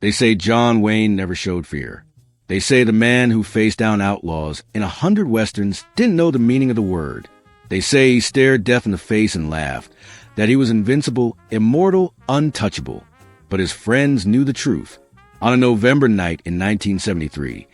They say John Wayne never showed fear. They say the man who faced down outlaws in 100 westerns didn't know the meaning of the word. They say he stared death in the face and laughed, that he was invincible, immortal, untouchable. But his friends knew the truth. On a November night in 1973,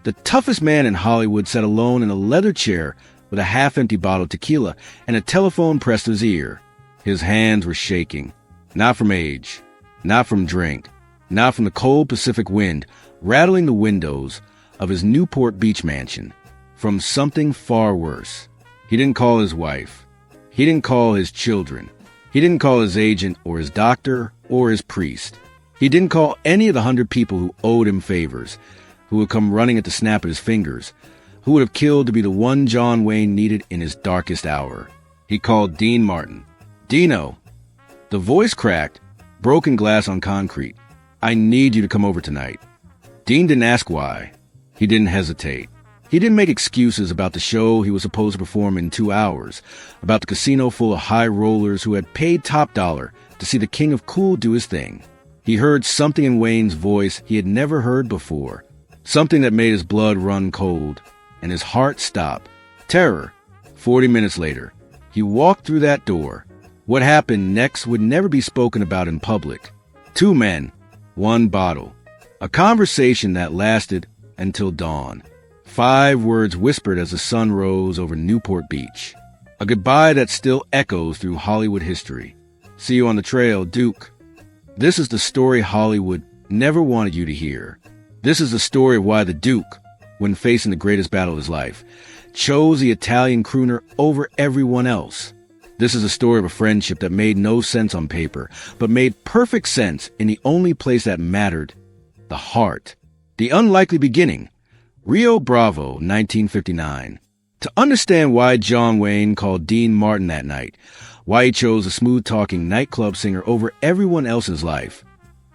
the toughest man in Hollywood sat alone in a leather chair with a half-empty bottle of tequila and a telephone pressed to his ear. His hands were shaking, not from age, not from drink, not from the cold Pacific wind rattling the windows of his Newport Beach mansion, from something far worse. He didn't call his wife. He didn't call his children. He didn't call his agent or his doctor or his priest. He didn't call any of the 100 people who owed him favors, who would come running at the snap of his fingers, who would have killed to be the one John Wayne needed in his darkest hour. He called Dean Martin. "Dino." The voice cracked, broken glass on concrete. "I need you to come over tonight." Dean didn't ask why. He didn't hesitate. He didn't make excuses about the show he was supposed to perform in 2 hours, about the casino full of high rollers who had paid top dollar to see the king of cool do his thing. He heard something in Wayne's voice he had never heard before, something that made his blood run cold and his heart stop. Terror. 40 minutes later, he walked through that door. What happened next would never be spoken about in public. 2 men, 1 bottle. A conversation that lasted until dawn. 5 words whispered as the sun rose over Newport Beach. A goodbye that still echoes through Hollywood history. "See you on the trail, Duke." This is the story Hollywood never wanted you to hear. This is the story of why the Duke, when facing the greatest battle of his life, chose the Italian crooner over everyone else. This is a story of a friendship that made no sense on paper, but made perfect sense in the only place that mattered, the heart. The unlikely beginning. Rio Bravo, 1959. To understand why John Wayne called Dean Martin that night, why he chose a smooth-talking nightclub singer over everyone else's life,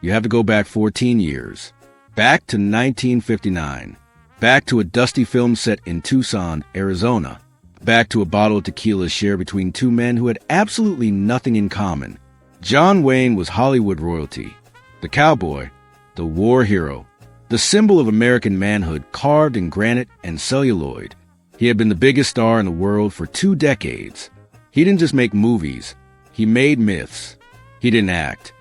you have to go back 14 years. Back to 1959. Back to a dusty film set in Tucson, Arizona. Back to a bottle of tequila shared between 2 men who had absolutely nothing in common. John Wayne was Hollywood royalty. The cowboy, the war hero, the symbol of American manhood carved in granite and celluloid. He had been the biggest star in the world for 2 decades. He didn't just make movies. He made myths. He didn't act.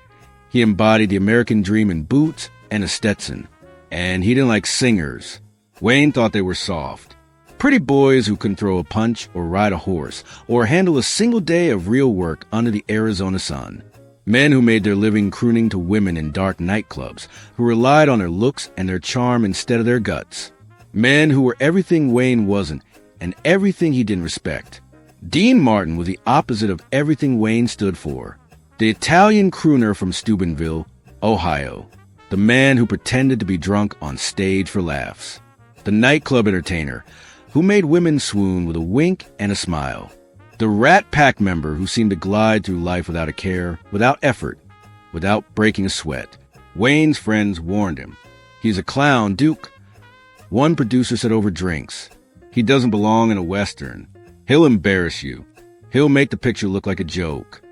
He embodied the American dream in boots and a Stetson. And he didn't like singers. Wayne thought they were soft. Pretty boys who couldn't throw a punch or ride a horse or handle a single day of real work under the Arizona sun. Men who made their living crooning to women in dark nightclubs, who relied on their looks and their charm instead of their guts. Men who were everything Wayne wasn't and everything he didn't respect. Dean Martin was the opposite of everything Wayne stood for. The Italian crooner from Steubenville, Ohio. The man who pretended to be drunk on stage for laughs. The nightclub entertainer who made women swoon with a wink and a smile. The Rat Pack member who seemed to glide through life without a care, without effort, without breaking a sweat. Wayne's friends warned him. "He's a clown, Duke." One producer said over drinks, "He doesn't belong in a Western. He'll embarrass you. He'll make the picture look like a joke."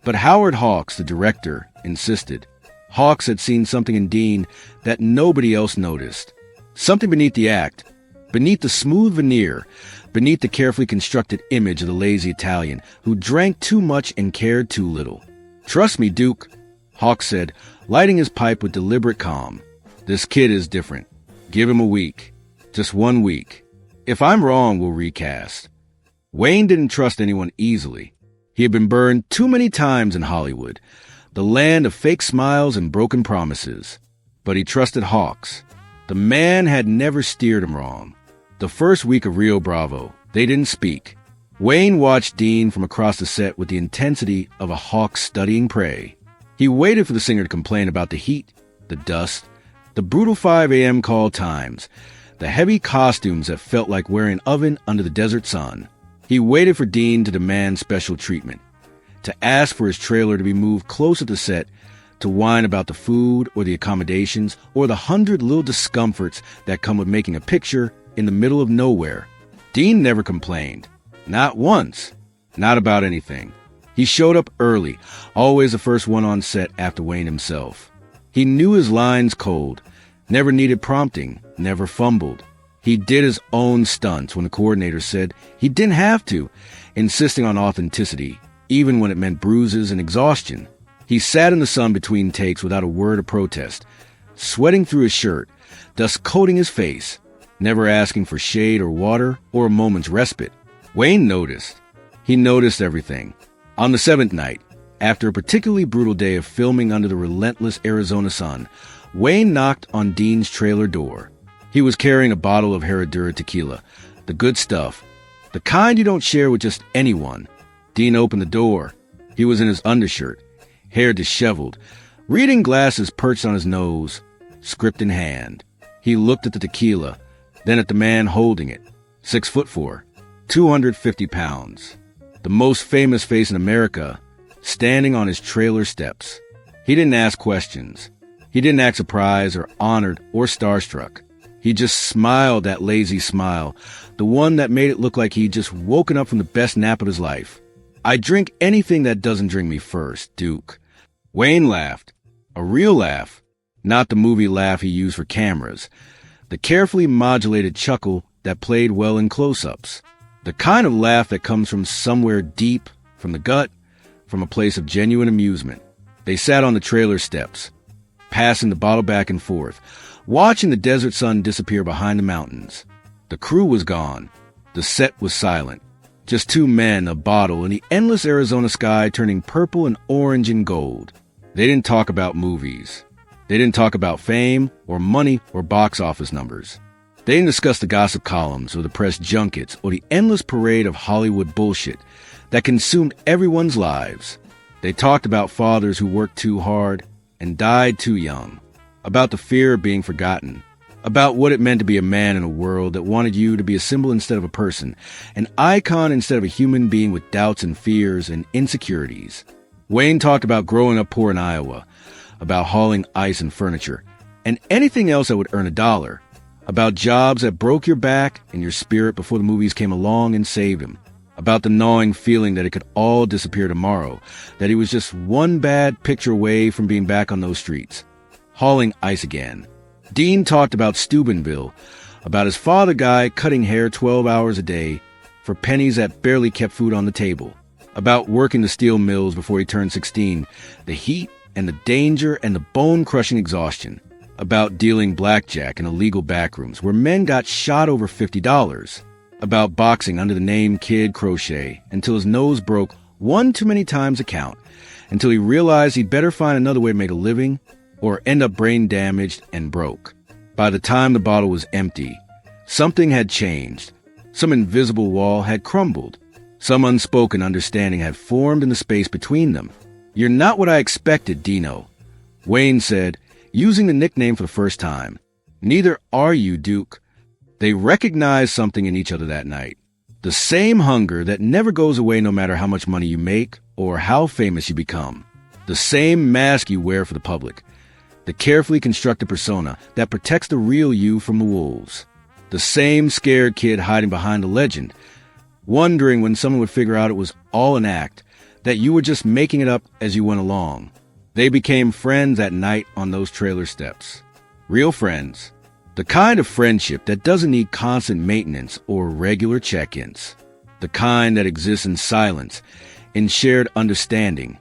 But Howard Hawks, the director, insisted. Hawks had seen something in Dean that nobody else noticed. Something beneath the act, beneath the smooth veneer, beneath the carefully constructed image of the lazy Italian who drank too much and cared too little. "Trust me, Duke," Hawks said, lighting his pipe with deliberate calm. "This kid is different. Give him a week. Just 1 week. If I'm wrong, we'll recast." Wayne didn't trust anyone easily. He had been burned too many times in Hollywood, the land of fake smiles and broken promises. But he trusted Hawks. The man had never steered him wrong. The first week of Rio Bravo, they didn't speak. Wayne watched Dean from across the set with the intensity of a hawk studying prey. He waited for the singer to complain about the heat, the dust, the brutal 5 a.m. call times, the heavy costumes that felt like wearing an oven under the desert sun. He waited for Dean to demand special treatment, to ask for his trailer to be moved closer to the set, to whine about the food or the accommodations or the 100 little discomforts that come with making a picture in the middle of nowhere. Dean never complained. Not once. Not about anything. He showed up early, always the first one on set after Wayne himself. He knew his lines cold, never needed prompting, never fumbled. He did his own stunts when the coordinator said he didn't have to, insisting on authenticity, even when it meant bruises and exhaustion. He sat in the sun between takes without a word of protest, sweating through his shirt, dust coating his face, never asking for shade or water or a moment's respite. Wayne noticed. He noticed everything. On the seventh night, after a particularly brutal day of filming under the relentless Arizona sun, Wayne knocked on Dean's trailer door. He was carrying a bottle of Herradura tequila, the good stuff, the kind you don't share with just anyone. Dean opened the door. He was in his undershirt, hair disheveled, reading glasses perched on his nose, script in hand. He looked at the tequila, then at the man holding it, 6'4", 250 pounds, the most famous face in America, standing on his trailer steps. He didn't ask questions. He didn't act surprised or honored or starstruck. He just smiled that lazy smile, the one that made it look like he'd just woken up from the best nap of his life. "I drink anything that doesn't drink me first, Duke." Wayne laughed. A real laugh, not the movie laugh he used for cameras. The carefully modulated chuckle that played well in close-ups. The kind of laugh that comes from somewhere deep, from the gut, from a place of genuine amusement. They sat on the trailer steps, passing the bottle back and forth, watching the desert sun disappear behind the mountains. The crew was gone. The set was silent. Just two men, a bottle, and the endless Arizona sky turning purple and orange and gold. They didn't talk about movies. They didn't talk about fame or money or box office numbers. They didn't discuss the gossip columns or the press junkets or the endless parade of Hollywood bullshit that consumed everyone's lives. They talked about fathers who worked too hard and died too young, about the fear of being forgotten, about what it meant to be a man in a world that wanted you to be a symbol instead of a person, an icon instead of a human being with doubts and fears and insecurities. Wayne talked about growing up poor in Iowa, about hauling ice and furniture, and anything else that would earn $1, about jobs that broke your back and your spirit before the movies came along and saved him, about the gnawing feeling that it could all disappear tomorrow, that he was just one bad picture away from being back on those streets, hauling ice again. Dean talked about Steubenville, about his father guy cutting hair 12 hours a day for pennies that barely kept food on the table, about working the steel mills before he turned 16, the heat and the danger and the bone-crushing exhaustion, about dealing blackjack in illegal backrooms where men got shot over $50, about boxing under the name Kid Crochet until his nose broke one too many times a count, until he realized he'd better find another way to make a living or end up brain damaged and broke. By the time the bottle was empty, something had changed. Some invisible wall had crumbled. Some unspoken understanding had formed in the space between them. "You're not what I expected, Dino," Wayne said, using the nickname for the first time. "Neither are you, Duke." They recognized something in each other that night. The same hunger that never goes away no matter how much money you make or how famous you become. The same mask you wear for the public. The carefully constructed persona that protects the real you from the wolves. The same scared kid hiding behind a legend, wondering when someone would figure out it was all an act, that you were just making it up as you went along. They became friends that night on those trailer steps. Real friends. The kind of friendship that doesn't need constant maintenance or regular check-ins. The kind that exists in silence, in shared understanding,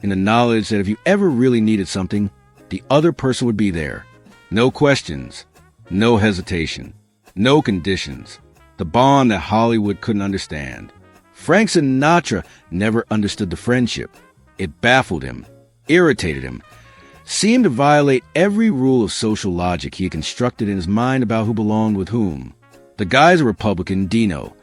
in the knowledge that if you ever really needed something, the other person would be there. No questions, no hesitation, no conditions. The bond that Hollywood couldn't understand. Frank Sinatra never understood the friendship. It baffled him, irritated him, seemed to violate every rule of social logic he had constructed in his mind about who belonged with whom. The guy's a Republican, Dino.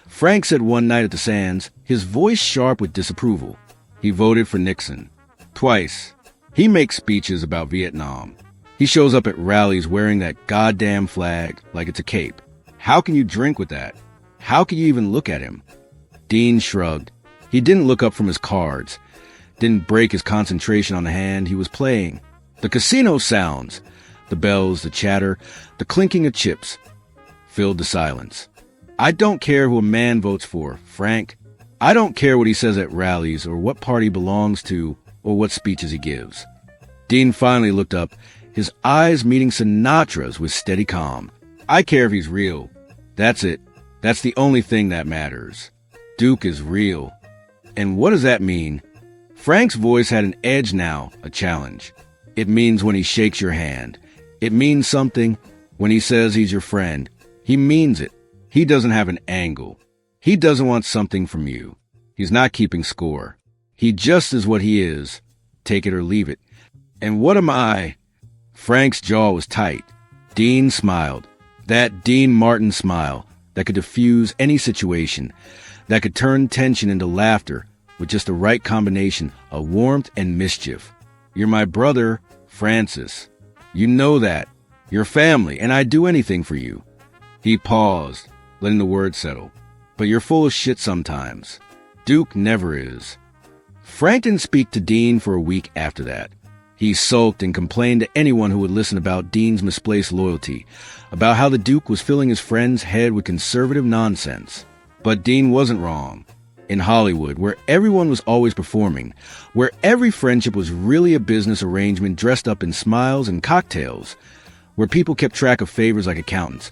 Frank said one night at the Sands, his voice sharp with disapproval. He voted for Nixon. Twice. He makes speeches about Vietnam. He shows up at rallies wearing that goddamn flag like it's a cape. How can you drink with that? How can you even look at him? Dean shrugged. He didn't look up from his cards. Didn't break his concentration on the hand he was playing. The casino sounds, the bells, the chatter, the clinking of chips, filled the silence. I don't care who a man votes for, Frank. I don't care what he says at rallies or what party he belongs to or what speeches he gives. Dean finally looked up, his eyes meeting Sinatra's with steady calm. I care if he's real. That's it. That's the only thing that matters. Duke is real. And what does that mean? Frank's voice had an edge now, a challenge. It means when he shakes your hand. It means something when he says he's your friend. He means it. He doesn't have an angle. He doesn't want something from you. He's not keeping score. He just is what he is. Take it or leave it. And what am I? Frank's jaw was tight. Dean smiled. That Dean Martin smile that could diffuse any situation, that could turn tension into laughter with just the right combination of warmth and mischief. You're my brother, Francis. You know that. You're family, and I'd do anything for you. He paused, letting the words settle. But you're full of shit sometimes. Duke never is. Frank didn't speak to Dean for a week after that. He sulked and complained to anyone who would listen about Dean's misplaced loyalty, about how the Duke was filling his friend's head with conservative nonsense. But Dean wasn't wrong. In Hollywood, where everyone was always performing, where every friendship was really a business arrangement dressed up in smiles and cocktails, where people kept track of favors like accountants,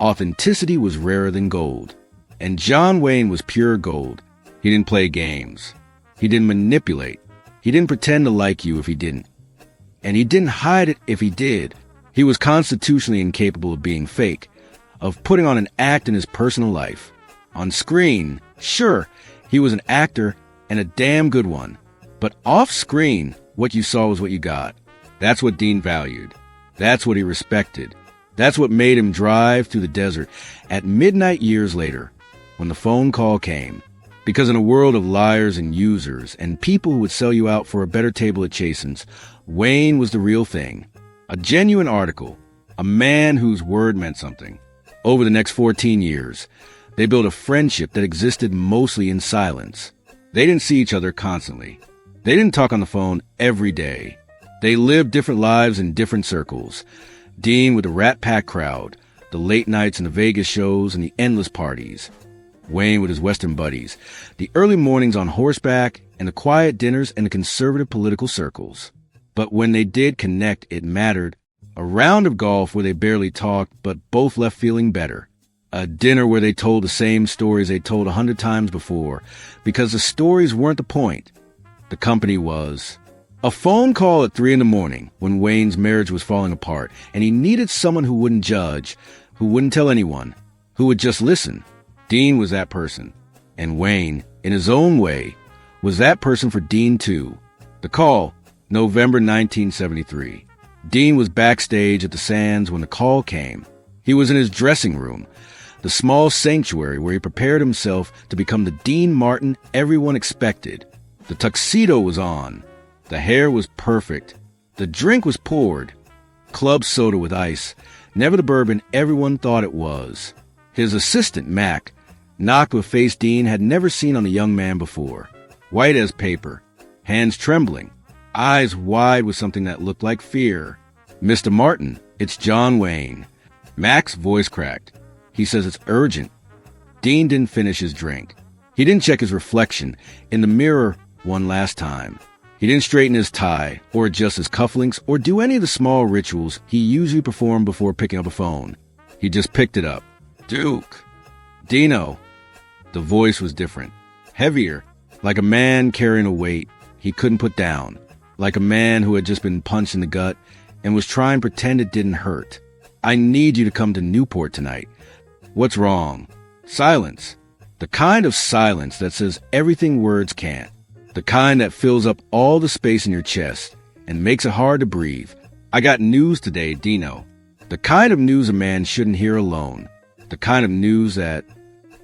authenticity was rarer than gold. And John Wayne was pure gold. He didn't play games. He didn't manipulate. He didn't pretend to like you if he didn't. And he didn't hide it if he did. He was constitutionally incapable of being fake, of putting on an act in his personal life. On screen, sure, he was an actor and a damn good one. But off screen, what you saw was what you got. That's what Dean valued. That's what he respected. That's what made him drive through the desert at midnight years later, when the phone call came. Because in a world of liars and users and people who would sell you out for a better table at Chasen's, Wayne was the real thing. A genuine article. A man whose word meant something. Over the next 14 years, they built a friendship that existed mostly in silence. They didn't see each other constantly. They didn't talk on the phone every day. They lived different lives in different circles. Dean with the Rat Pack crowd, the late nights and the Vegas shows and the endless parties. Wayne with his Western buddies, the early mornings on horseback, and the quiet dinners in the conservative political circles. But when they did connect, it mattered. A round of golf where they barely talked, but both left feeling better. A dinner where they told the same stories they told 100 times before, because the stories weren't the point. The company was. A phone call at 3 a.m. when Wayne's marriage was falling apart, and he needed someone who wouldn't judge, who wouldn't tell anyone, who would just listen. Dean was that person. And Wayne, in his own way, was that person for Dean too. The call, November 1973. Dean was backstage at the Sands when the call came. He was in his dressing room, the small sanctuary where he prepared himself to become the Dean Martin everyone expected. The tuxedo was on. The hair was perfect. The drink was poured. Club soda with ice, never the bourbon everyone thought it was. His assistant, Mac, knocked with a face Dean had never seen on a young man before. White as paper, hands trembling, eyes wide with something that looked like fear. Mr. Martin, it's John Wayne. Mac's voice cracked. He says it's urgent. Dean didn't finish his drink. He didn't check his reflection in the mirror one last time. He didn't straighten his tie, or adjust his cufflinks, or do any of the small rituals he usually performed before picking up a phone. He just picked it up. Duke. Dino. The voice was different. Heavier, like a man carrying a weight he couldn't put down. Like a man who had just been punched in the gut and was trying to pretend it didn't hurt. I need you to come to Newport tonight. What's wrong? Silence. The kind of silence that says everything words can't. The kind that fills up all the space in your chest and makes it hard to breathe. I got news today, Dino. The kind of news a man shouldn't hear alone. The kind of news that...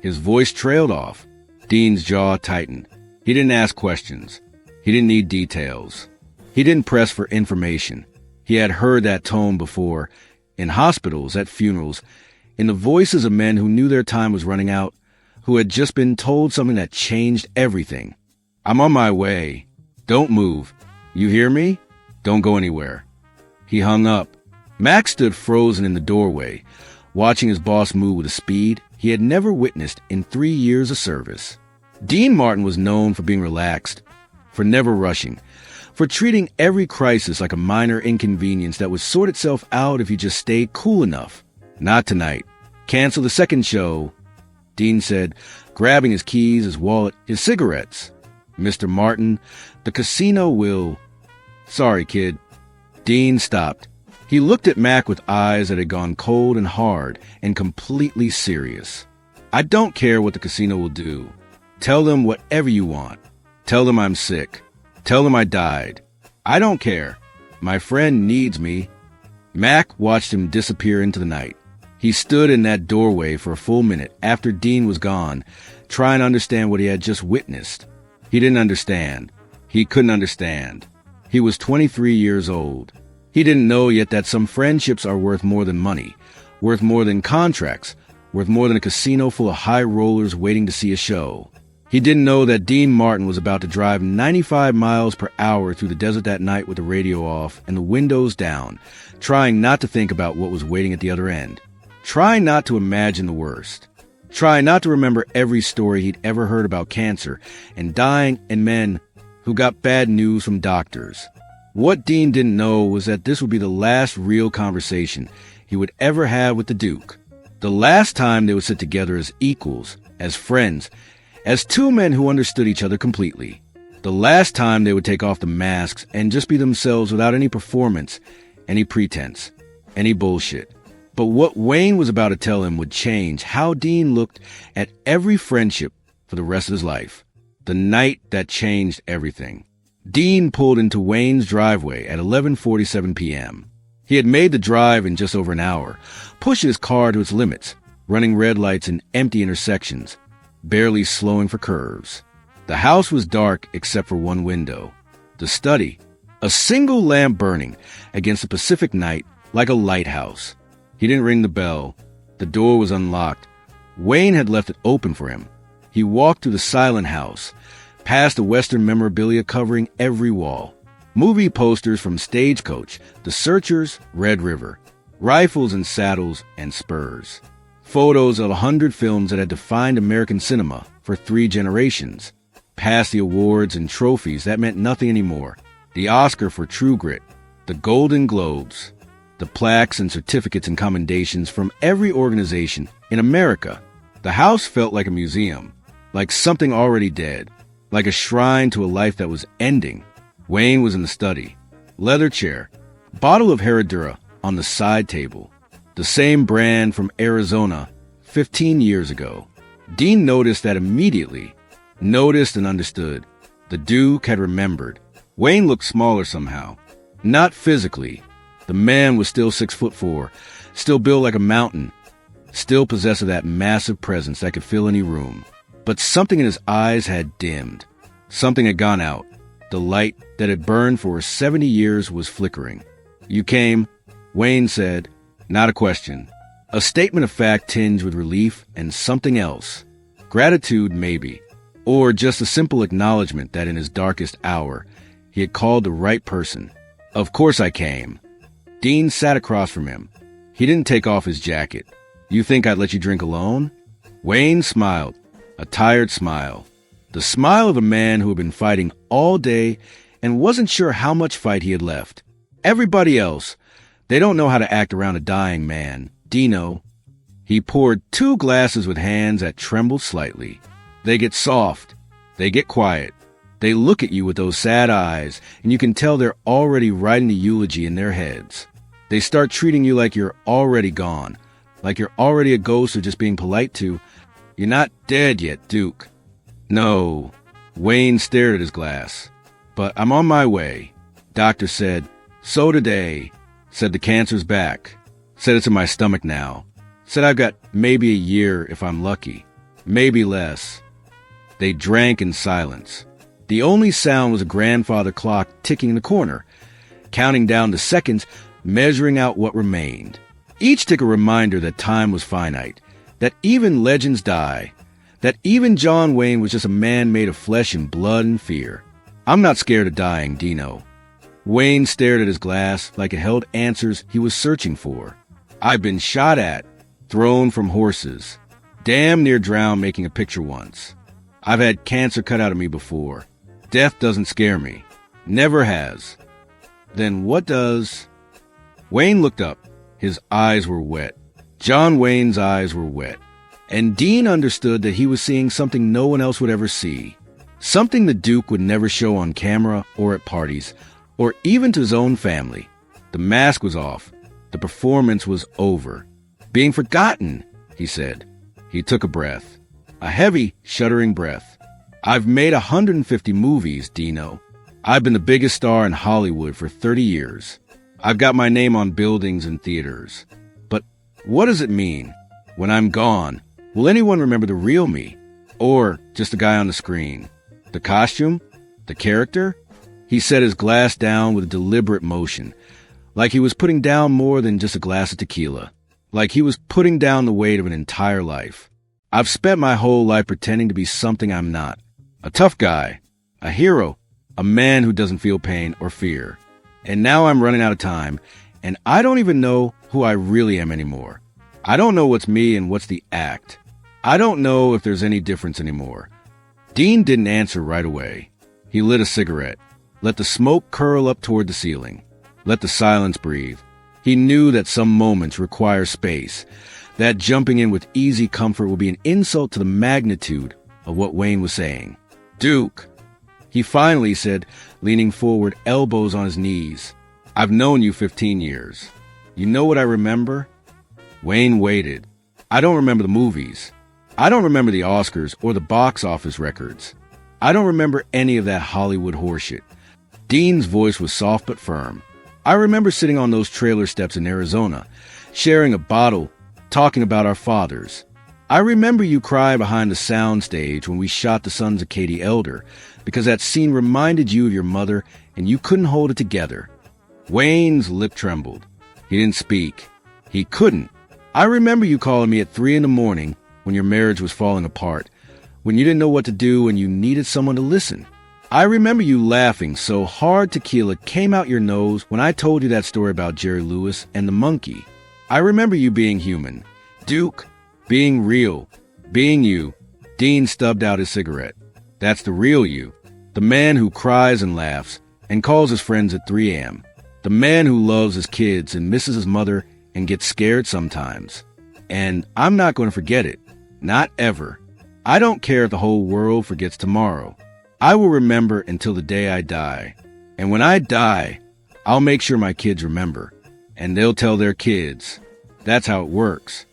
His voice trailed off. Dean's jaw tightened. He didn't ask questions. He didn't need details. He didn't press for information. He had heard that tone before, in hospitals, at funerals, in the voices of men who knew their time was running out, who had just been told something that changed everything. I'm on my way. Don't move. You hear me? Don't go anywhere. He hung up. Max stood frozen in the doorway, watching his boss move with a speed he had never witnessed in 3 years of service. Dean Martin was known for being relaxed, for never rushing, for treating every crisis like a minor inconvenience that would sort itself out if you just stayed cool enough. Not tonight. Cancel the second show, Dean said, grabbing his keys, his wallet, his cigarettes. Mr. Martin, the casino will... Sorry, kid. Dean stopped. He looked at Mac with eyes that had gone cold and hard and completely serious. I don't care what the casino will do. Tell them whatever you want. Tell them I'm sick. Tell them I died. I don't care. My friend needs me. Mac watched him disappear into the night. He stood in that doorway for a full minute after Dean was gone, trying to understand what he had just witnessed. He didn't understand. He couldn't understand. He was 23 years old. He didn't know yet that some friendships are worth more than money, worth more than contracts, worth more than a casino full of high rollers waiting to see a show. He didn't know that Dean Martin was about to drive 95 miles per hour through the desert that night with the radio off and the windows down, trying not to think about what was waiting at the other end. Trying not to imagine the worst. Trying not to remember every story he'd ever heard about cancer and dying and men who got bad news from doctors. What Dean didn't know was that this would be the last real conversation he would ever have with the Duke. The last time they would sit together as equals, as friends, as two men who understood each other completely. The last time they would take off the masks and just be themselves without any performance, any pretense, any bullshit. But what Wayne was about to tell him would change how Dean looked at every friendship for the rest of his life. The night that changed everything. Dean pulled into Wayne's driveway at 11:47 p.m. He had made the drive in just over an hour, pushing his car to its limits, running red lights in empty intersections, barely slowing for curves. The house was dark except for one window. The study, a single lamp burning against the Pacific night like a lighthouse. He didn't ring the bell. The door was unlocked. Wayne had left it open for him. He walked through the silent house, past the Western memorabilia covering every wall. Movie posters from Stagecoach, The Searchers, Red River, rifles and saddles and spurs. Photos of 100 films that had defined American cinema for 3 generations. Past the awards and trophies that meant nothing anymore. The Oscar for True Grit, the Golden Globes, the plaques and certificates and commendations from every organization in America. The house felt like a museum, like something already dead, like a shrine to a life that was ending. Wayne was in the study. Leather chair, bottle of Herradura on the side table. The same brand from Arizona 15 years ago. Dean noticed that immediately. Noticed and understood. The Duke had remembered. Wayne looked smaller somehow. Not physically. The man was still 6'4", still built like a mountain, still possessed of that massive presence that could fill any room. But something in his eyes had dimmed. Something had gone out. The light that had burned for 70 years was flickering. You came, Wayne said. Not a question. A statement of fact tinged with relief and something else. Gratitude, maybe. Or just a simple acknowledgement that in his darkest hour, he had called the right person. Of course I came. Dean sat across from him. He didn't take off his jacket. You think I'd let you drink alone? Wayne smiled. A tired smile. The smile of a man who had been fighting all day and wasn't sure how much fight he had left. Everybody else, they don't know how to act around a dying man. Dino. He poured 2 glasses with hands that trembled slightly. They get soft. They get quiet. They look at you with those sad eyes, and you can tell they're already writing the eulogy in their heads. They start treating you like you're already gone, like you're already a ghost or just being polite to, "You're not dead yet, Duke." No. Wayne stared at his glass. But I'm on my way. Doctor said, so today. Said the cancer's back. Said it's in my stomach now. Said I've got maybe a year if I'm lucky. Maybe less. They drank in silence. The only sound was a grandfather clock ticking in the corner, counting down the seconds, measuring out what remained. Each tick a reminder that time was finite, that even legends die, that even John Wayne was just a man made of flesh and blood and fear. I'm not scared of dying, Dino. Wayne stared at his glass like it held answers he was searching for. I've been shot at, thrown from horses, damn near drowned making a picture once. I've had cancer cut out of me before. Death doesn't scare me. Never has. Then what does... Wayne looked up. His eyes were wet. John Wayne's eyes were wet. And Dean understood that he was seeing something no one else would ever see. Something the Duke would never show on camera or at parties, or even to his own family. The mask was off. The performance was over. Being forgotten, he said. He took a breath. A heavy, shuddering breath. I've made 150 movies, Dino. I've been the biggest star in Hollywood for 30 years. I've got my name on buildings and theaters. But what does it mean? When I'm gone, will anyone remember the real me? Or just the guy on the screen? The costume? The character? He set his glass down with a deliberate motion, like he was putting down more than just a glass of tequila, like he was putting down the weight of an entire life. I've spent my whole life pretending to be something I'm not. A tough guy, a hero, a man who doesn't feel pain or fear. And now I'm running out of time, and I don't even know who I really am anymore. I don't know what's me and what's the act. I don't know if there's any difference anymore. Dean didn't answer right away. He lit a cigarette, let the smoke curl up toward the ceiling, let the silence breathe. He knew that some moments require space, that jumping in with easy comfort would be an insult to the magnitude of what Wayne was saying. Duke, he finally said, leaning forward, elbows on his knees. I've known you 15 years. You know what I remember? Wayne waited. I don't remember the movies. I don't remember the Oscars or the box office records. I don't remember any of that Hollywood horseshit. Dean's voice was soft but firm. I remember sitting on those trailer steps in Arizona, sharing a bottle, talking about our fathers. I remember you cry behind the sound stage when we shot The Sons of Katie Elder, because that scene reminded you of your mother and you couldn't hold it together. Wayne's lip trembled. He didn't speak. He couldn't. I remember you calling me at 3 a.m. when your marriage was falling apart, when you didn't know what to do and you needed someone to listen. I remember you laughing so hard tequila came out your nose when I told you that story about Jerry Lewis and the monkey. I remember you being human. Duke, being real, being you. Dean stubbed out his cigarette. That's the real you. The man who cries and laughs and calls his friends at 3 a.m. The man who loves his kids and misses his mother and gets scared sometimes. And I'm not going to forget it. Not ever. I don't care if the whole world forgets tomorrow. I will remember until the day I die. And when I die, I'll make sure my kids remember. And they'll tell their kids. That's how it works.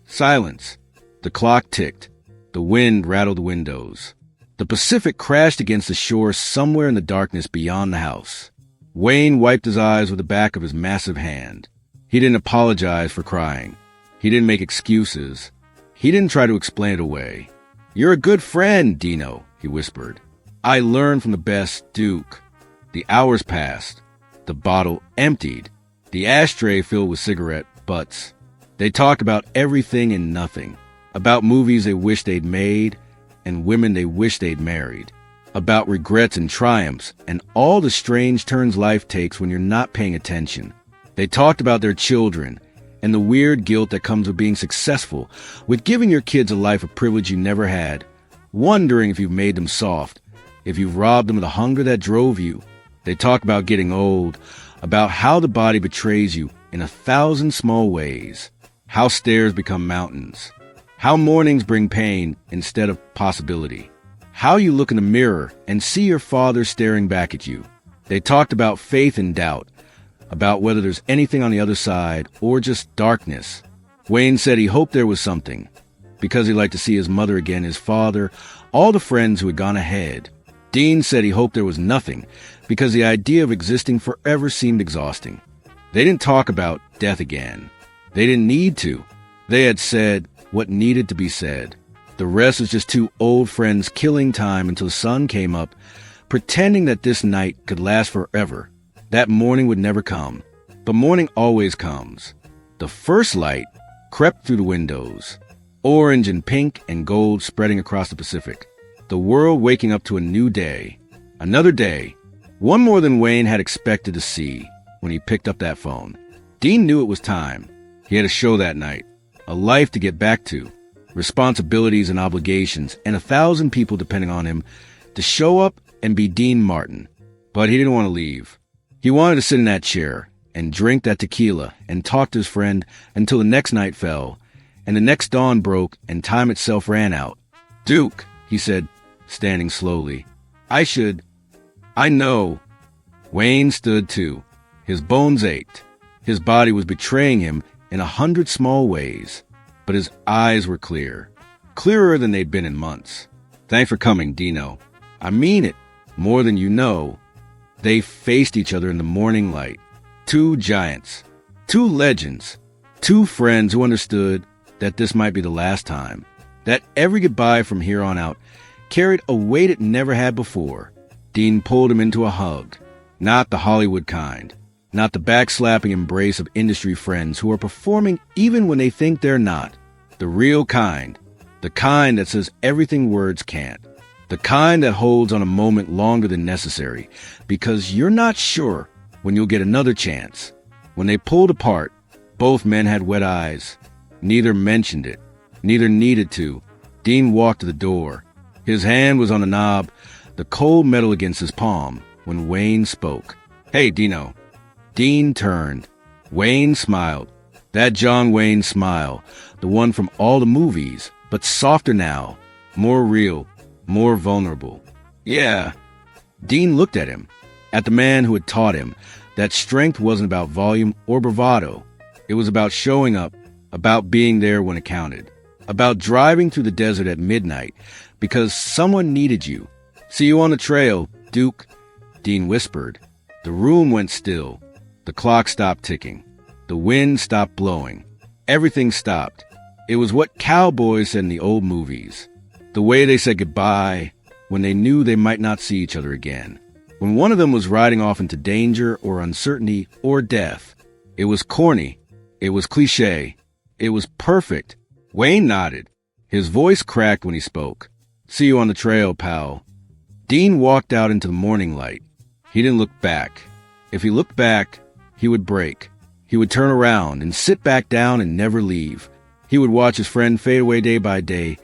Silence. The clock ticked. The wind rattled the windows. The Pacific crashed against the shore somewhere in the darkness beyond the house. Wayne wiped his eyes with the back of his massive hand. He didn't apologize for crying. He didn't make excuses. He didn't try to explain it away. You're a good friend, Dino, he whispered. I learned from the best, Duke. The hours passed. The bottle emptied. The ashtray filled with cigarette butts. They talked about everything and nothing. About movies they wished they'd made and women they wished they'd married. About regrets and triumphs and all the strange turns life takes when you're not paying attention. They talked about their children and the weird guilt that comes with being successful, with giving your kids a life of privilege you never had, wondering if you've made them soft, if you've robbed them of the hunger that drove you. They talk about getting old, about how the body betrays you in 1,000 small ways, how stairs become mountains, how mornings bring pain instead of possibility, how you look in the mirror and see your father staring back at you. They talked about faith and doubt, about whether there's anything on the other side or just darkness. Wayne said he hoped there was something, because he liked to see his mother again, his father, all the friends who had gone ahead. Dean said he hoped there was nothing, because the idea of existing forever seemed exhausting. They didn't talk about death again. They didn't need to. They had said what needed to be said. The rest was just two old friends killing time until the sun came up, pretending that this night could last forever. That morning would never come. But morning always comes. The first light crept through the windows, orange and pink and gold spreading across the Pacific. The world waking up to a new day. Another day. One more than Wayne had expected to see when he picked up that phone. Dean knew it was time. He had a show that night, a life to get back to, responsibilities and obligations, and 1,000 people depending on him to show up and be Dean Martin. But he didn't want to leave. He wanted to sit in that chair and drink that tequila and talk to his friend until the next night fell, and the next dawn broke and time itself ran out. "Duke," he said, standing slowly. I know." Wayne stood too. His bones ached. His body was betraying him in 100 small ways. But his eyes were clear. Clearer than they'd been in months. "Thanks for coming, Dino. I mean it, more than you know." They faced each other in the morning light. Two giants. Two legends. Two friends who understood that this might be the last time. That every goodbye from here on out carried a weight it never had before. Dean pulled him into a hug. Not the Hollywood kind. Not the backslapping embrace of industry friends who are performing even when they think they're not. The real kind. The kind that says everything words can't. The kind that holds on a moment longer than necessary because you're not sure when you'll get another chance. When they pulled apart, both men had wet eyes. Neither mentioned it. Neither needed to. Dean walked to the door. His hand was on the knob, the cold metal against his palm, when Wayne spoke. "Hey, Dino." Dean turned. Wayne smiled. That John Wayne smile, the one from all the movies, but softer now, more real, more vulnerable. "Yeah." Dean looked at him, at the man who had taught him that strength wasn't about volume or bravado. It was about showing up, about being there when it counted, about driving through the desert at midnight because someone needed you. "See you on the trail, Duke," Dean whispered. The room went still. The clock stopped ticking. The wind stopped blowing. Everything stopped. It was what cowboys said in the old movies. The way they said goodbye when they knew they might not see each other again. When one of them was riding off into danger or uncertainty or death. It was corny. It was cliché. It was perfect. Wayne nodded. His voice cracked when he spoke. "See you on the trail, pal." Dean walked out into the morning light. He didn't look back. If he looked back, he would break. He would turn around and sit back down and never leave. He would watch his friend fade away day by day,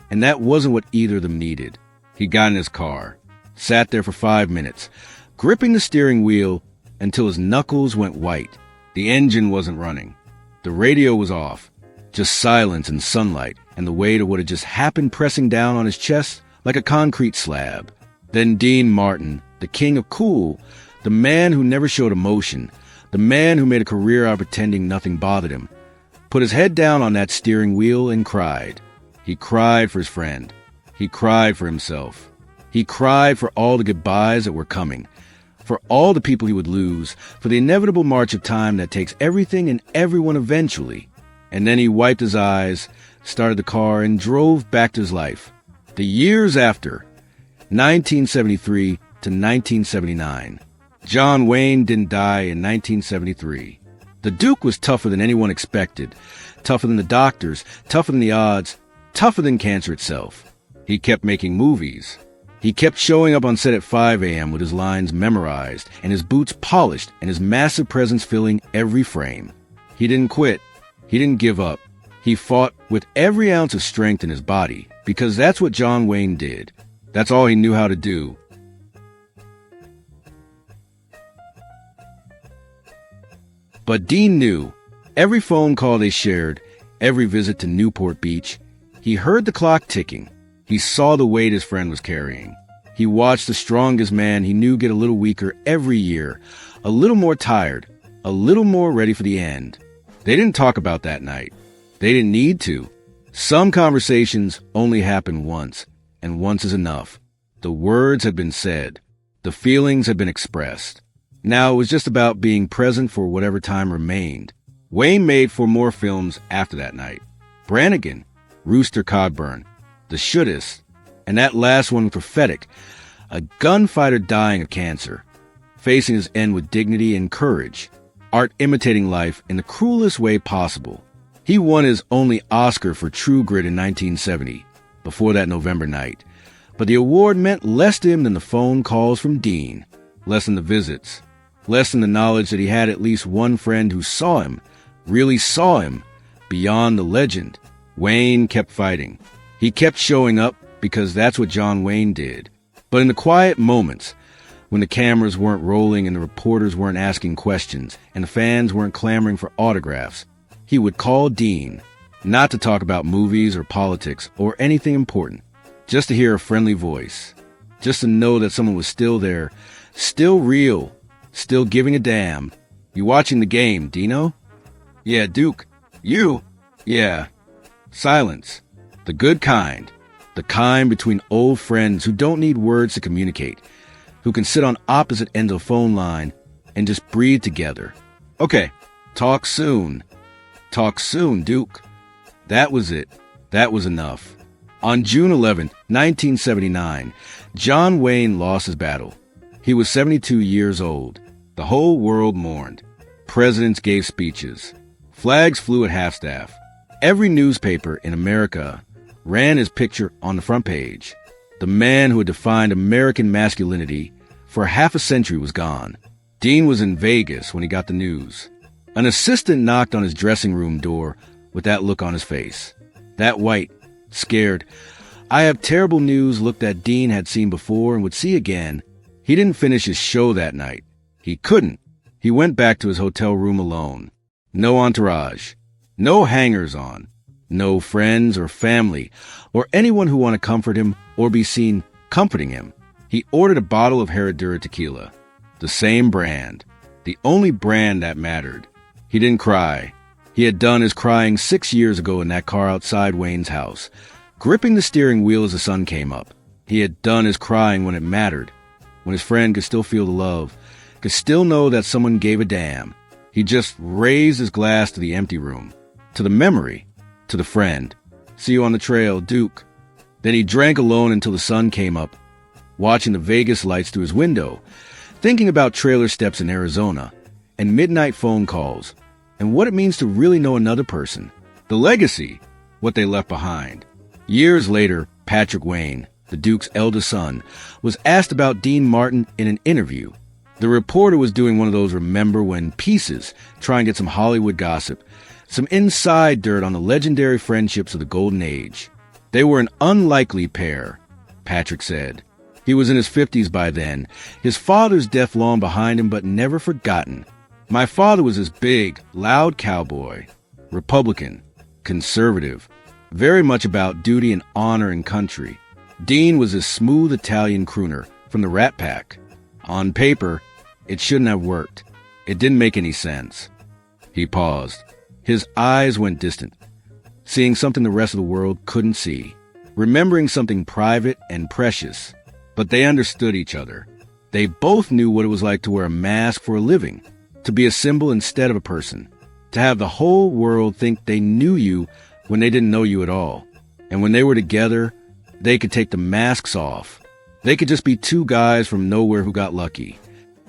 and that wasn't what either of them needed. He got in his car, sat there for 5 minutes, gripping the steering wheel until his knuckles went white. The engine wasn't running. The radio was off. Just silence and sunlight and the weight of what had just happened pressing down on his chest like a concrete slab. Then Dean Martin, the king of cool, the man who never showed emotion, the man who made a career out of pretending nothing bothered him, put his head down on that steering wheel and cried. He cried for his friend. He cried for himself. He cried for all the goodbyes that were coming, for all the people he would lose, for the inevitable march of time that takes everything and everyone eventually. And then he wiped his eyes, started the car, and drove back to his life. The years after, 1973 to 1979. John Wayne didn't die in 1973. The Duke was tougher than anyone expected, tougher than the doctors, tougher than the odds, tougher than cancer itself. He kept making movies. He kept showing up on set at 5 a.m. with his lines memorized and his boots polished and his massive presence filling every frame. He didn't quit. He didn't give up. He fought with every ounce of strength in his body because that's what John Wayne did. That's all he knew how to do. But Dean knew. Every phone call they shared, every visit to Newport Beach, he heard the clock ticking. He saw the weight his friend was carrying. He watched the strongest man he knew get a little weaker every year, a little more tired, a little more ready for the end. They didn't talk about that night. They didn't need to. Some conversations only happen once, and once is enough. The words had been said. The feelings had been expressed. Now it was just about being present for whatever time remained. Wayne made 4 more films after that night. Brannigan, Rooster Cogburn, The Shouldists, and that last one prophetic, a gunfighter dying of cancer, facing his end with dignity and courage, art imitating life in the cruelest way possible. He won his only Oscar for True Grit in 1970, before that November night. But the award meant less to him than the phone calls from Dean, less than the visits, less than the knowledge that he had at least one friend who saw him, really saw him, beyond the legend. Wayne kept fighting. He kept showing up because that's what John Wayne did. But in the quiet moments, when the cameras weren't rolling and the reporters weren't asking questions and the fans weren't clamoring for autographs, he would call Dean, not to talk about movies or politics or anything important, just to hear a friendly voice, just to know that someone was still there, still real, still giving a damn. You watching the game, Dino? Yeah, Duke. You? Yeah. Silence. The good kind. The kind between old friends who don't need words to communicate, who can sit on opposite ends of a phone line and just breathe together. Okay, talk soon. Talk soon, Duke. That was it. That was enough. On June 11, 1979, John Wayne lost his battle. He was 72 years old. The whole world mourned. Presidents gave speeches. Flags flew at half-staff. Every newspaper in America ran his picture on the front page. The man who had defined American masculinity for half a century was gone. Dean was in Vegas when he got the news. An assistant knocked on his dressing room door with that look on his face. That white, scared, I have terrible news look that Dean had seen before and would see again. He didn't finish his show that night. He couldn't. He went back to his hotel room alone. No entourage. No hangers-on. No friends or family or anyone who want to comfort him or be seen comforting him. He ordered a bottle of Herradura tequila. The same brand. The only brand that mattered. He didn't cry. He had done his crying 6 years ago in that car outside Wayne's house, gripping the steering wheel as the sun came up. He had done his crying when it mattered, when his friend could still feel the love, could still know that someone gave a damn. He just raised his glass to the empty room, to the memory, to the friend. See you on the trail, Duke. Then he drank alone until the sun came up, watching the Vegas lights through his window, thinking about trailer steps in Arizona, and midnight phone calls, and what it means to really know another person, the legacy, what they left behind. Years later, Patrick Wayne, the Duke's eldest son, was asked about Dean Martin in an interview. The reporter was doing one of those remember when pieces, trying to get some Hollywood gossip, some inside dirt on the legendary friendships of the Golden Age. They were an unlikely pair, Patrick said. He was in his 50s by then, his father's death long behind him but never forgotten. My father was this big, loud cowboy, Republican, conservative, very much about duty and honor and country. Dean was this smooth Italian crooner from the Rat Pack. On paper, it shouldn't have worked. It didn't make any sense. He paused. His eyes went distant, seeing something the rest of the world couldn't see, remembering something private and precious. But they understood each other. They both knew what it was like to wear a mask for a living, to be a symbol instead of a person, to have the whole world think they knew you when they didn't know you at all. And when they were together, they could take the masks off. They could just be two guys from nowhere who got lucky.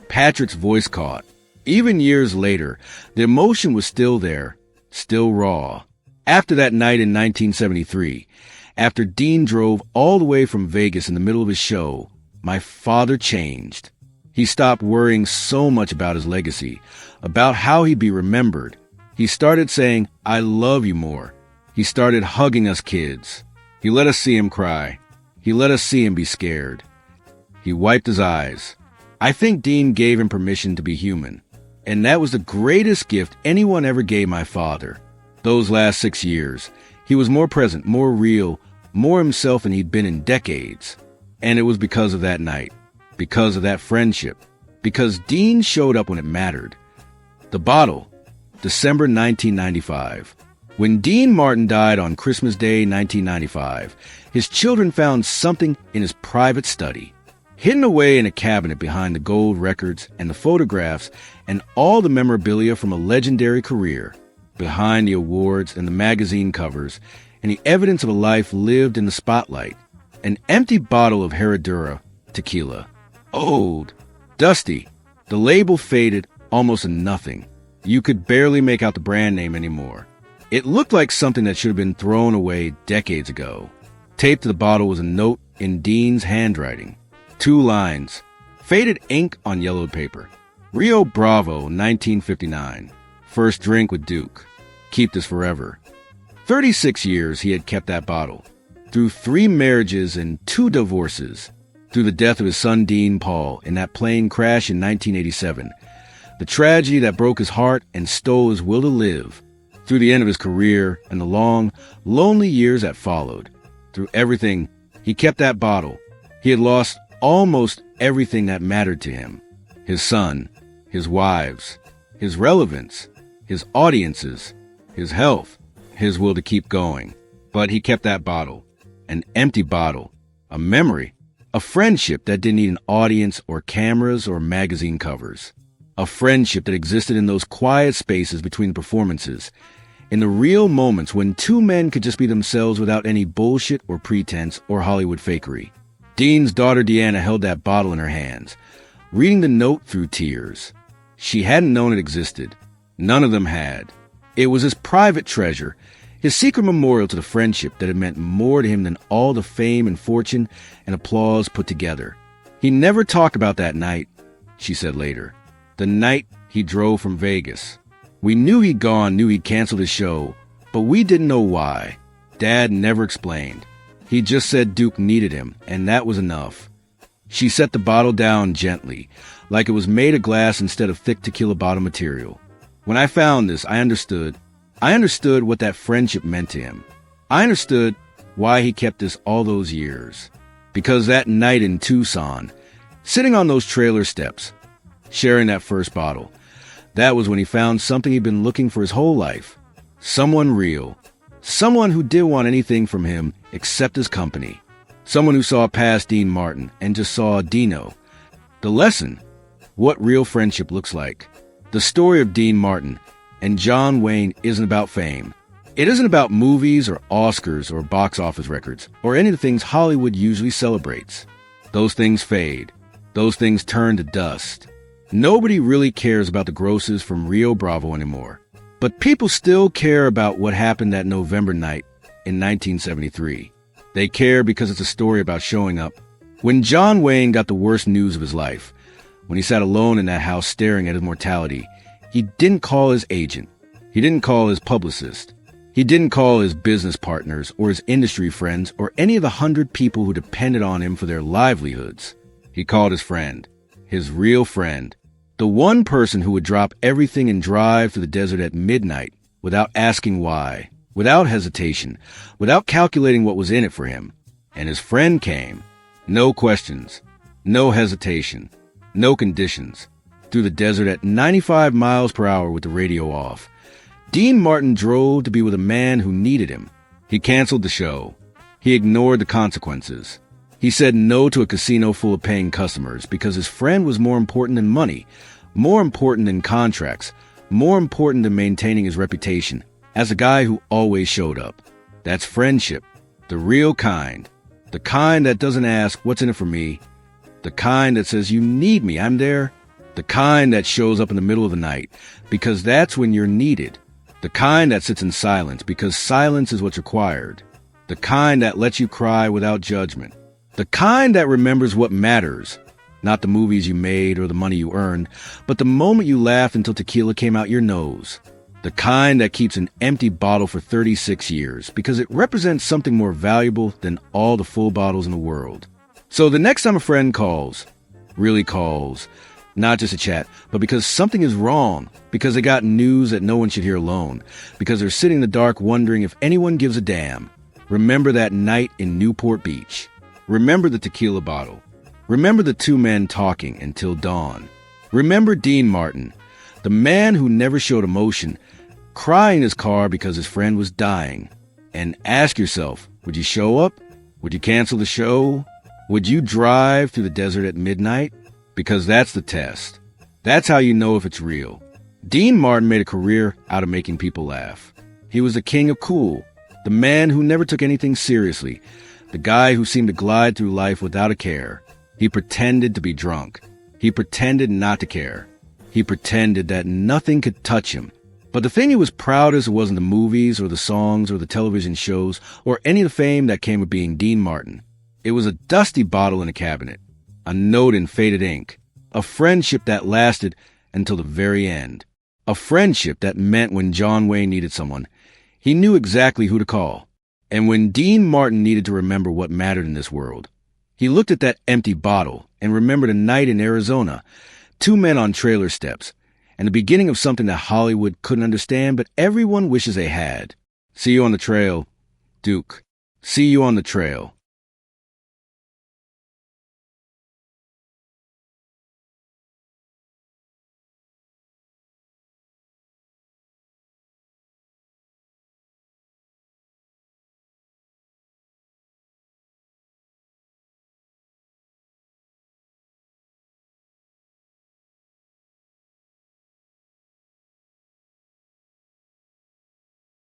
Patrick's voice caught. Even years later, the emotion was still there, still raw. After that night in 1973, after Dean drove all the way from Vegas in the middle of his show, my father changed. He stopped worrying so much about his legacy, about how he'd be remembered. He started saying, "I love you" more. He started hugging us kids. He let us see him cry. He let us see him be scared. He wiped his eyes. I think Dean gave him permission to be human. And that was the greatest gift anyone ever gave my father. Those last 6 years, he was more present, more real, more himself than he'd been in decades. And it was because of that night, because of that friendship, because Dean showed up when it mattered. The bottle, December 1995. When Dean Martin died on Christmas Day 1995, his children found something in his private study, hidden away in a cabinet behind the gold records and the photographs and all the memorabilia from a legendary career, behind the awards and the magazine covers and the evidence of a life lived in the spotlight. An empty bottle of Herradura tequila. Old. Dusty. The label faded almost to nothing. You could barely make out the brand name anymore. It looked like something that should have been thrown away decades ago. Taped to the bottle was a note in Dean's handwriting. 2 lines. Faded ink on yellowed paper. Rio Bravo, 1959. First drink with Duke. Keep this forever. 36 years he had kept that bottle. Through 3 marriages and 2 divorces. through the death of his son Dean Paul in that plane crash in 1987, the tragedy that broke his heart and stole his will to live, through the end of his career and the long, lonely years that followed. Through everything, he kept that bottle. He had lost almost everything that mattered to him. His son, his wives, his relevance, his audiences, his health, his will to keep going. But he kept that bottle, an empty bottle, a memory, a friendship that didn't need an audience or cameras or magazine covers. A friendship that existed in those quiet spaces between performances, in the real moments when two men could just be themselves without any bullshit or pretense or Hollywood fakery. Dean's daughter Deanna held that bottle in her hands, reading the note through tears. She hadn't known it existed. None of them had. It was his private treasure, his secret memorial to the friendship that had meant more to him than all the fame and fortune and applause put together. He never talked about that night, she said later. The night he drove from Vegas. We knew he'd gone, knew he'd canceled his show, but we didn't know why. Dad never explained. He just said Duke needed him, and that was enough. She set the bottle down gently, like it was made of glass instead of thick tequila bottle material. When I found this, I understood. I understood what that friendship meant to him. I understood why he kept this all those years. Because that night in Tucson, sitting on those trailer steps, sharing that first bottle, that was when he found something he'd been looking for his whole life. Someone real. Someone who didn't want anything from him except his company. Someone who saw past Dean Martin and just saw Dino. The lesson, what real friendship looks like. The story of Dean Martin and John Wayne isn't about fame. It isn't about movies or Oscars or box office records or any of the things Hollywood usually celebrates. Those things fade. Those things turn to dust. Nobody really cares about the grosses from Rio Bravo anymore. But people still care about what happened that November night in 1973. They care because it's a story about showing up. When John Wayne got the worst news of his life, when he sat alone in that house staring at his mortality, he didn't call his agent. He didn't call his publicist. He didn't call his business partners or his industry friends or any of the 100 people who depended on him for their livelihoods. He called his friend, his real friend, the one person who would drop everything and drive to the desert at midnight without asking why, without hesitation, without calculating what was in it for him. And his friend came. No questions, no hesitation, no conditions. Through the desert at 95 miles per hour with the radio off. Dean Martin drove to be with a man who needed him. He canceled the show. He ignored the consequences. He said no to a casino full of paying customers because his friend was more important than money, more important than contracts, more important than maintaining his reputation as a guy who always showed up. That's friendship, the real kind, the kind that doesn't ask what's in it for me, the kind that says you need me, I'm there, the kind that shows up in the middle of the night because that's when you're needed, the kind that sits in silence because silence is what's required, the kind that lets you cry without judgment. The kind that remembers what matters, not the movies you made or the money you earned, but the moment you laughed until tequila came out your nose. The kind that keeps an empty bottle for 36 years because it represents something more valuable than all the full bottles in the world. So the next time a friend calls, really calls, not just a chat, but because something is wrong, because they got news that no one should hear alone, because they're sitting in the dark wondering if anyone gives a damn, remember that night in Newport Beach. Remember the tequila bottle. Remember the two men talking until dawn. Remember Dean Martin, the man who never showed emotion, crying in his car because his friend was dying. And ask yourself, would you show up? Would you cancel the show? Would you drive through the desert at midnight? Because that's the test. That's how you know if it's real. Dean Martin made a career out of making people laugh. He was the king of cool, the man who never took anything seriously, the guy who seemed to glide through life without a care. He pretended to be drunk. He pretended not to care. He pretended that nothing could touch him. But the thing he was proudest of wasn't the movies or the songs or the television shows or any of the fame that came with being Dean Martin. It was a dusty bottle in a cabinet, a note in faded ink, a friendship that lasted until the very end, a friendship that meant when John Wayne needed someone, he knew exactly who to call. And when Dean Martin needed to remember what mattered in this world, He looked at that empty bottle and remembered a night in Arizona, two men on trailer steps, and the beginning of something that Hollywood couldn't understand, but everyone wishes they had. See you on the trail, Duke. See you on the trail.